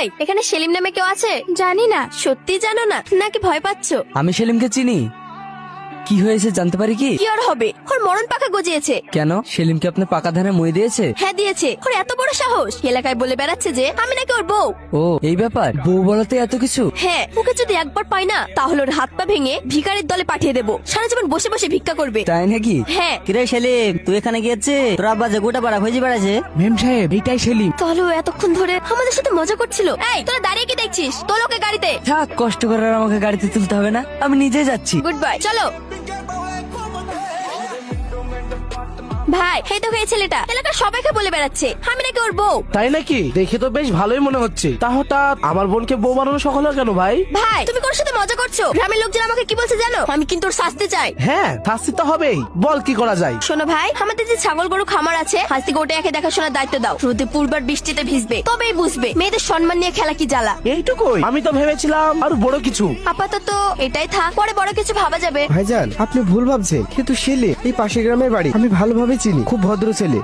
এই এখানে সেলিম নামে কেউ আছে? জানি না। সত্যি জানো না নাকি ভয় পাচ্ছো? আমি সেলিমকে চিনি। কি হয়েছে জানতে পারি কি? কি আর হবে, ওর মরণ পাকা গজিয়েছে। কেন, সেলিমকে আপনার পাকা ধানে মই দিয়েছে? হ্যাঁ দিয়েছে। ওর এত বড় সাহস, এলাকায় বলে বেড়াচ্ছে যে আমি নাকি ওর বউ। ও এই ব্যাপার, বউ বলাতে এত কিছু? হ্যাঁ, ওকে যদি একবার পাই না তাহলে ওর হাত পা ভেঙে ভিখারির দলে পাঠিয়ে দেবো। সারা জীবন বসে বসে ভিক্ষা করবে। তাই নাকি? হ্যাঁ। কিরে সেলিম, তুই এখানে গিয়েছে? তোর আব্বা যে গোটা পাড়া খুঁজে বেড়াচ্ছে। মেম সাহেব, এইটাই সেলিম। তাহলে ও এতক্ষণ ধরে আমাদের সাথে মজা করছিল। এই তোরা দাঁড়িয়ে কি দেখছিস? তোর ওকে গাড়িতে। থাক, কষ্ট করে আর আমাকে গাড়িতে তুলতে হবে না, আমি নিজে যাচ্ছি। গুড বাই, চলো। ভাই, এই তো এই ছেলেটা এলাকার সবাইকে বলে বেড়াচ্ছে আমি নাকি ওর বউ। তাই নাকি? দেখে তো বেশ ভালোই মনে হচ্ছে। তা হঠাৎ আমার বোনকে বউ বানানো সকাল কেন ভাই? ভাই, তুমি কোন সাথে মজা করছো? গ্রামের লোকজন আমাকে কি বলছে জানো? আমি কিন্তু ওর শাস্তি চাই। হ্যাঁ, শাস্তি তো হবেই। বল কি করা যায়? শোনো ভাই, আমাদের যে ছাগল গরু খামার আছে, আজ থেকে ওটা একে দেখাশোনার দায়িত্ব দাও। রোদে পূর্বার বৃষ্টিতে ভিজবে, তবেই বুঝবে মেয়েদের সম্মান নিয়ে খেলা কি জ্বালা। এইটুকুই? আমি তো ভেবেছিলাম আরো বড় কিছু। আপাতত এটাই থাক, পরে বড় কিছু ভাবা যাবে। ভাইজান, আপনি ভুল ভাবছেন। কিন্তু ছেলে এই পাশের গ্রামের বাড়ি, আমি ভালোভাবে চিনি, খুব ভদ্র ছেলে।